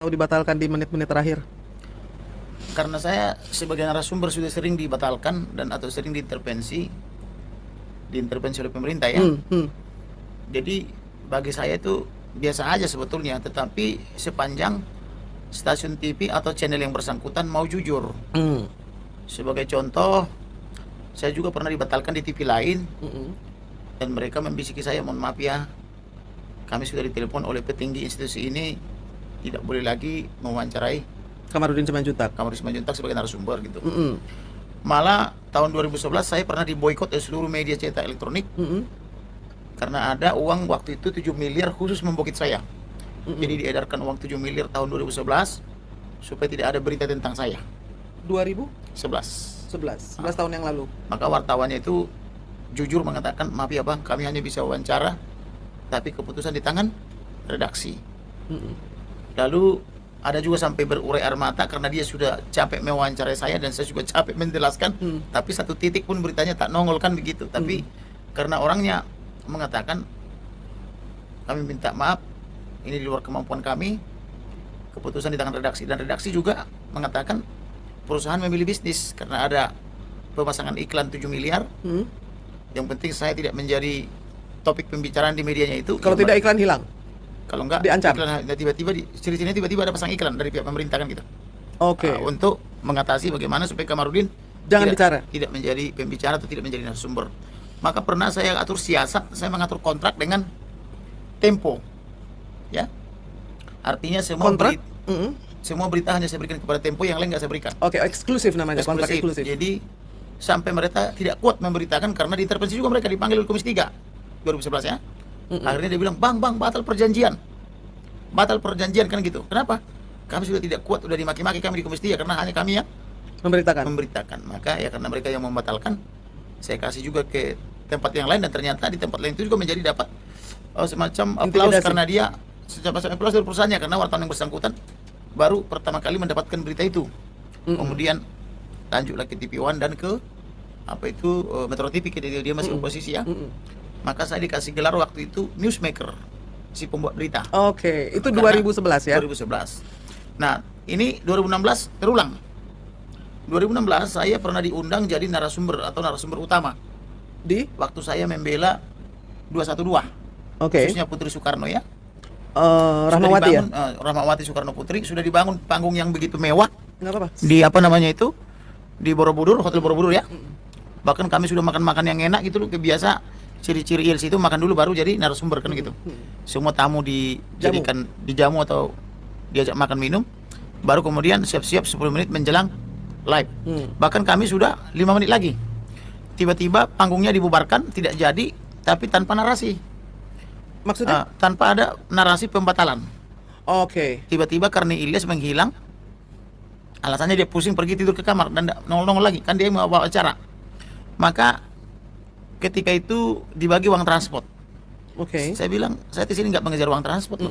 Atau dibatalkan di menit-menit terakhir? Karena saya sebagai narasumber sudah sering dibatalkan dan atau sering diintervensi oleh pemerintah ya. Jadi bagi saya itu biasa aja sebetulnya, tetapi sepanjang stasiun TV atau channel yang bersangkutan mau jujur. Sebagai contoh, saya juga pernah dibatalkan di TV lain dan mereka membisiki saya, mohon maaf ya, kami sudah ditelepon oleh petinggi institusi ini, tidak boleh lagi mewawancarai Kamarudin Simanjuntak. Kamarudin Simanjuntak sebagai narasumber gitu. Malah tahun 2011 saya pernah diboikot oleh seluruh media cetak elektronik karena ada uang waktu itu 7 miliar khusus membokit saya. Jadi diedarkan uang 7 miliar tahun 2011 supaya tidak ada berita tentang saya. 2011 11 tahun yang lalu. Maka wartawannya itu jujur mengatakan, maaf ya bang, kami hanya bisa wawancara, tapi keputusan di tangan redaksi. Lalu ada juga sampai berurai air mata karena dia sudah capek mewawancarai saya dan saya juga capek menjelaskan, tapi satu titik pun beritanya tak nongol kan begitu. Tapi karena orangnya mengatakan, kami minta maaf, ini di luar kemampuan kami, keputusan di tangan redaksi. Dan redaksi juga mengatakan perusahaan memilih bisnis karena ada pemasangan iklan 7 miliar. Yang penting saya tidak menjadi topik pembicaraan di medianya itu. Kalau tidak iklan hilang. Kalau enggak diancam. Iklan tiba-tiba ciri-cirinya tiba-tiba ada pasang iklan dari pihak pemerintah kan gitu. Oke. Untuk mengatasi bagaimana supaya Kamarudin tidak menjadi pembicara atau tidak menjadi narasumber. Maka pernah saya atur siasat, saya mengatur kontrak dengan Tempo. Ya. Artinya semua semua berita hanya saya berikan kepada Tempo, yang lain nggak saya berikan. Oke, eksklusif namanya, kontrak eksklusif. Jadi sampai mereka tidak kuat memberitakan karena diintervensi juga, mereka dipanggil oleh Komisi 3 2011 ya. Akhirnya dia bilang, bang batal perjanjian kan gitu. Kenapa? Kami sudah tidak kuat, sudah dimaki-maki kami di Komisi 3 karena hanya kami yang memberitakan. Maka ya karena mereka yang membatalkan, saya kasih juga ke tempat yang lain dan ternyata di tempat lain itu juga menjadi dapat semacam aplaus karena dia semacam aplaus dari perusahaannya karena wartawan yang bersangkutan baru pertama kali mendapatkan berita itu. Kemudian lanjut lagi TV One dan ke Metro TV, ketika dia masih oposisi ya. Maka saya dikasih gelar waktu itu newsmaker, si pembuat berita. Oke, itu 2011 ya? 2011. Nah, ini 2016 terulang. 2016 saya pernah diundang jadi narasumber atau narasumber utama. Di? Waktu saya membela 212. Oke. Khususnya Putri Soekarno ya. Rahmawati ya? Rahmawati Soekarno Putri. Sudah dibangun panggung yang begitu mewah. Nggak apa-apa. Di di Borobudur, Hotel Borobudur ya. Bahkan kami sudah makan-makan yang enak gitu loh, kebiasa. Ciri-ciri ILC itu makan dulu baru jadi narasumber kan gitu. Semua tamu dijadikan dijamu atau diajak makan minum, baru kemudian siap-siap 10 menit menjelang live. Bahkan kami sudah 5 menit lagi. Tiba-tiba panggungnya dibubarkan, tidak jadi, tapi tanpa narasi. Maksudnya? Tanpa ada narasi pembatalan. Oke. Tiba-tiba karena Ilyas menghilang, alasannya dia pusing pergi tidur ke kamar dan nongol-nongol lagi, kan dia mau bawa acara. Maka ketika itu dibagi uang transport. Oke. Saya bilang, saya ke sini nggak mengejar uang transport.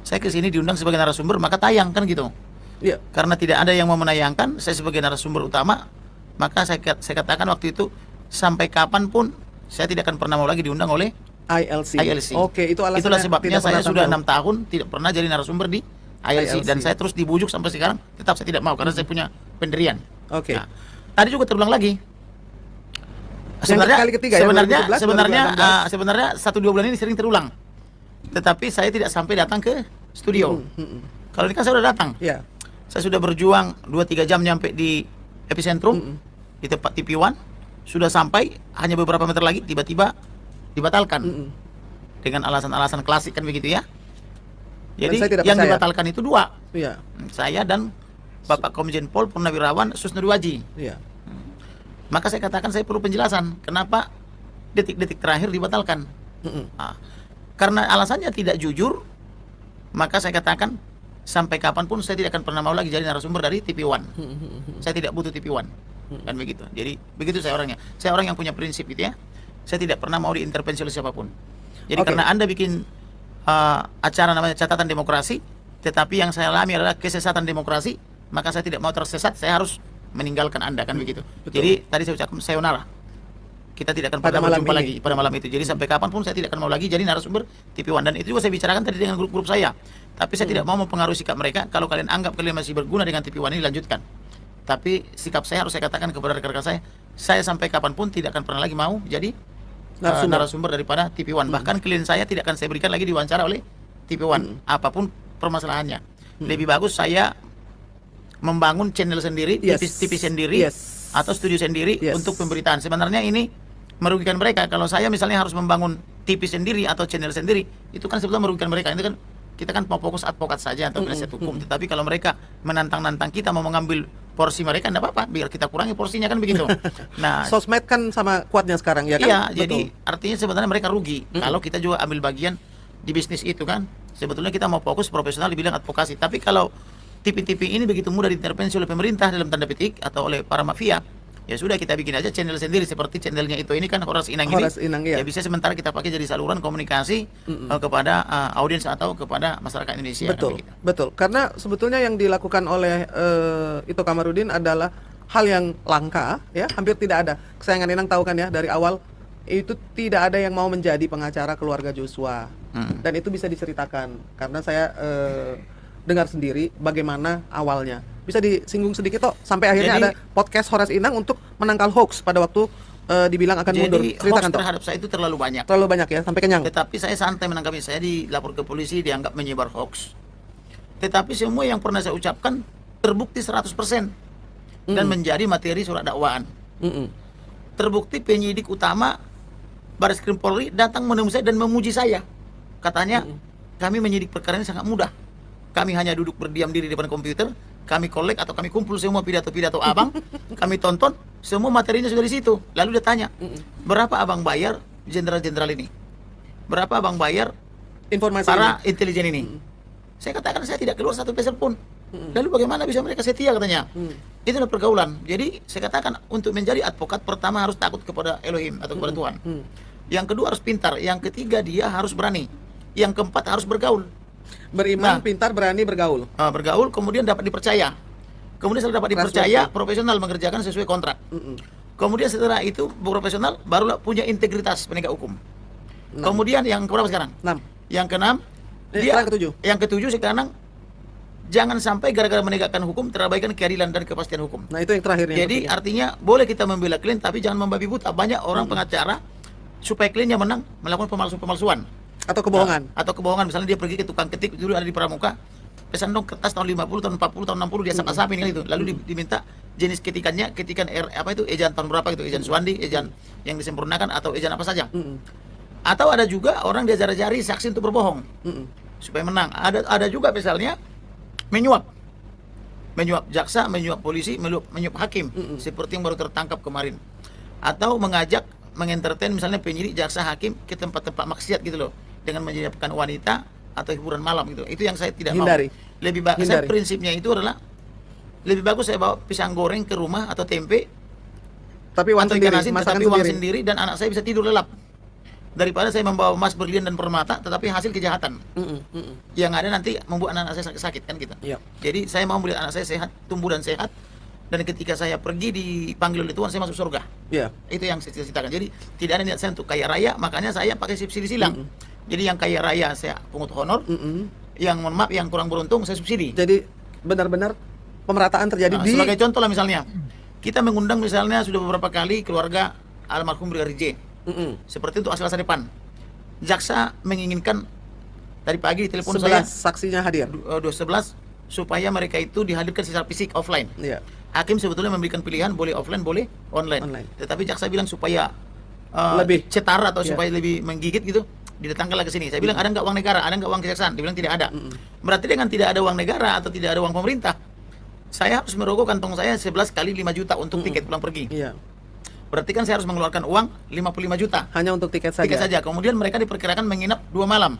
Saya ke sini diundang sebagai narasumber, maka tayang kan gitu. Iya. Karena tidak ada yang mau menayangkan, saya sebagai narasumber utama, maka saya katakan waktu itu sampai kapanpun saya tidak akan pernah mau lagi diundang oleh ILC. Oke, itu alasannya. Itulah sebabnya saya sudah 6 tahun tidak pernah jadi narasumber di ILC dan saya terus dibujuk sampai sekarang tetap saya tidak mau karena saya punya pendirian. Oke. Nah, tadi juga terulang lagi. Kali ketiga Sebenarnya 1-2 bulan ini sering terulang. Tetapi saya tidak sampai datang ke studio. Kalau ini kan saya sudah datang. Iya. Saya sudah berjuang 2-3 jam nyampe di epicentrum di tempat TV One. Sudah sampai hanya beberapa meter lagi tiba-tiba dibatalkan. Dengan alasan-alasan klasik kan begitu ya. Jadi yang dibatalkan itu 2. Iya. Saya dan Bapak Komjen Pol Purnawirawan Susnodwaji. Iya. Maka saya katakan saya perlu penjelasan kenapa detik-detik terakhir dibatalkan. Karena alasannya tidak jujur, maka saya katakan sampai kapanpun saya tidak akan pernah mau lagi jadi narasumber dari TV One. Saya tidak butuh TV One. Kan begitu. Jadi begitu saya orangnya. Saya orang yang punya prinsip gitu ya. Saya tidak pernah mau diintervensi oleh siapapun. Jadi karena Anda bikin acara namanya catatan demokrasi, tetapi yang saya alami adalah kesesatan demokrasi, maka saya tidak mau tersesat, saya harus meninggalkan Anda kan begitu. Betul. Jadi tadi saya ucapkan sayonara. kita tidak akan Pada pernah malam berjumpa ini. lagi pada malam itu. Jadi sampai kapanpun saya tidak akan mau lagi jadi narasumber TV One, dan itu juga saya bicarakan tadi dengan grup-grup saya. Tapi saya tidak mau mempengaruhi sikap mereka. Kalau kalian anggap kalian masih berguna dengan TV One ini, lanjutkan. Tapi sikap saya harus saya katakan kepada rekan-rekan saya sampai kapanpun tidak akan pernah lagi mau jadi narasumber daripada TV One. Bahkan klien saya tidak akan saya berikan lagi diwawancara oleh TV One, apapun permasalahannya. Lebih bagus saya membangun channel sendiri, Yes. TV sendiri, Yes. atau studio sendiri Yes. untuk pemberitaan. Sebenarnya ini merugikan mereka. Kalau saya misalnya harus membangun TV sendiri atau channel sendiri, itu kan sebetulnya merugikan mereka. Itu kan kita kan mau fokus advokat saja atau penasihat hukum. Tetapi kalau mereka menantang-nantang kita mau mengambil porsi mereka, enggak apa-apa, biar kita kurangi porsinya, kan begitu. Nah, Sosmed kan sama kuatnya sekarang ya kan? iya, Betul. jadi artinya sebenarnya mereka rugi kalau kita juga ambil bagian di bisnis itu kan. Sebetulnya kita mau fokus profesional di bidang advokasi. Tapi kalau TV-TV ini begitu mudah diintervensi oleh pemerintah dalam tanda petik atau oleh para mafia, ya sudah kita bikin aja channel sendiri seperti channelnya itu ini kan Horas Inang Horas ini. Inang, iya. Ya bisa sementara kita pakai jadi saluran komunikasi kepada audiens atau kepada masyarakat Indonesia. Betul, Kan, begitu. betul. Karena sebetulnya yang dilakukan oleh Ito Kamarudin adalah hal yang langka, ya, hampir tidak ada. Kesayangan Inang tahu kan ya, dari awal itu tidak ada yang mau menjadi pengacara keluarga Joshua, dan itu bisa diceritakan karena saya dengar sendiri bagaimana awalnya. Bisa disinggung sedikit toh, sampai akhirnya Jadi- ada podcast Horas Inang untuk menangkal hoax pada waktu dibilang akan mundur. Jadi hoax Ceritakan toh. terhadap saya itu terlalu banyak. Terlalu banyak ya, sampai kenyang. Tetapi saya santai menanggapi. Saya dilapor ke polisi dianggap menyebar hoax. Tetapi semua yang pernah saya ucapkan terbukti 100% dan menjadi materi surat dakwaan. Mm-mm. Terbukti penyidik utama Baris Krim Polri datang menemui saya dan memuji saya. Katanya, kami menyidik perkara ini sangat mudah. Kami hanya duduk berdiam diri di depan komputer, kami kolek atau kami kumpul semua pidato-pidato abang, kami tonton, semua materinya sudah di situ. Lalu dia tanya, berapa abang bayar jenderal-jenderal ini? Berapa abang bayar Informasi para ini. intelijen ini? Saya katakan saya tidak keluar satu peser pun. Lalu bagaimana bisa mereka setia, katanya? Itulah pergaulan. Jadi saya katakan untuk menjadi advokat pertama harus takut kepada Elohim atau kepada Tuhan. Yang kedua harus pintar. Yang ketiga dia harus berani. Yang keempat harus bergaul. Beriman, Nah. pintar, berani bergaul. Bergaul kemudian dapat dipercaya. Kemudian setelah dapat dipercaya, profesional mengerjakan sesuai kontrak. Kemudian setelah itu profesional barulah punya integritas penegak hukum. Kemudian yang keberapa sekarang? 6. Yang keenam, Sekarang ketujuh. Yang ketujuh sekarang jangan sampai gara-gara menegakkan hukum terabaikan keadilan dan kepastian hukum. Nah, itu yang terakhir. Jadi artinya boleh kita membela klien tapi jangan membabi buta. Banyak orang pengacara supaya kliennya menang melakukan pemalsuan. atau kebohongan. Atau kebohongan, misalnya dia pergi ke tukang ketik dulu ada di Pramuka, pesan dong kertas tahun 50, tahun 40, tahun 60 dia asap-asapin kan itu. Lalu diminta jenis ketikannya, ketikan apa itu, ejaan tahun berapa gitu, ejaan Suwandi, ejaan yang disempurnakan atau ejaan apa saja. Atau ada juga orang diajar-ajari saksi untuk berbohong supaya menang. Ada juga misalnya menyuap jaksa, menyuap polisi, menyuap hakim seperti yang baru tertangkap kemarin. Atau mengajak mengentertain misalnya penyidik, jaksa, hakim ke tempat-tempat maksiat gitu loh, dengan menyiapkan wanita atau hiburan malam gitu. Itu yang saya tidak Hindari. mau. Lebih bagus saya Hindari. prinsipnya itu adalah lebih bagus saya bawa pisang goreng ke rumah atau tempe Tapi uang atau sendiri, ikan asin masakan tetapi uang sendiri. sendiri dan anak saya bisa tidur lelap, daripada saya membawa emas, berlian dan permata tetapi hasil kejahatan yang ada nanti membuat anak saya sakit kan gitu. Iya. Jadi saya mau melihat anak saya sehat, tumbuh dan sehat, dan ketika saya pergi dipanggil oleh Tuhan saya masuk surga. Iya. Itu yang saya cita-citakan. Jadi tidak ada niat saya untuk kaya raya, makanya saya pakai subsidi silang. Jadi yang kaya raya saya pungut honor, yang mohon maaf yang kurang beruntung saya subsidi. Jadi benar-benar pemerataan terjadi Nah, di sebagai contoh lah misalnya, kita mengundang misalnya sudah beberapa kali keluarga almarhum Brigadir J. Seperti untuk hasil masa depan. Jaksa menginginkan tadi pagi di telepon 11 saya saksinya hadir. 11 supaya mereka itu dihadirkan secara fisik offline. Iya. Hakim sebetulnya memberikan pilihan boleh offline, boleh online. Online. Tetapi jaksa bilang supaya Lebih. cetar atau Iya. supaya lebih menggigit gitu, didatangkanlah ke sini. Saya bilang ada nggak uang negara, ada nggak uang kejaksaan? Dia bilang tidak ada. Berarti dengan tidak ada uang negara atau tidak ada uang pemerintah, saya harus merogoh kantong saya 11 kali 5 juta untuk tiket pulang pergi. Iya. Berarti kan saya harus mengeluarkan uang 55 juta. Hanya untuk tiket saja. Tiket saja. Kemudian mereka diperkirakan menginap 2 malam.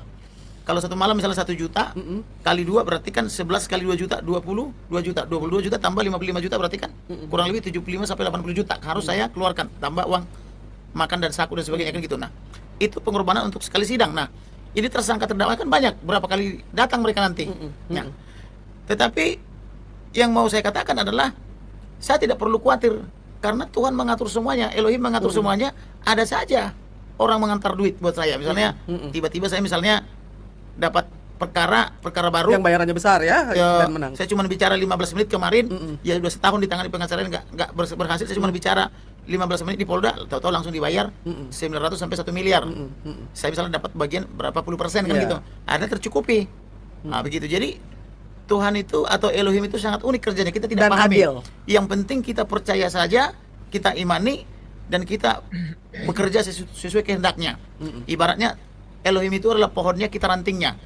Kalau satu malam misalnya 1 juta, kali 2 berarti kan 11 kali 2 juta, 22 juta. 22 juta tambah 55 juta berarti kan kurang lebih 75 sampai 80 juta harus saya keluarkan, tambah uang makan dan saku dan sebagainya kan gitu. Nah, itu pengorbanan untuk sekali sidang. Nah, ini tersangka terdakwa kan banyak, berapa kali datang mereka nanti. Nah, tetapi yang mau saya katakan adalah saya tidak perlu khawatir Karena Tuhan mengatur semuanya, Elohim mengatur semuanya. Ada saja orang mengantar duit buat saya. Misalnya tiba-tiba saya misalnya dapat perkara baru Yang bayarannya besar ya, ya, dan menang. saya cuma bicara 15 menit kemarin, ya udah setahun ditangani pengacara nggak berhasil. Saya cuma bicara 15 menit di Polda, tahu-tahu langsung dibayar 900 sampai 1 miliar. Saya misalnya dapat bagian berapa puluh persen kan Iya. gitu. Akhirnya tercukupi. Nah, begitu. Jadi Tuhan itu atau Elohim itu sangat unik kerjanya. Kita tidak Dan pahami. adil. Yang penting kita percaya saja, kita imani, dan kita bekerja sesuai kehendaknya. Ibaratnya Elohim itu adalah pohonnya, kita rantingnya.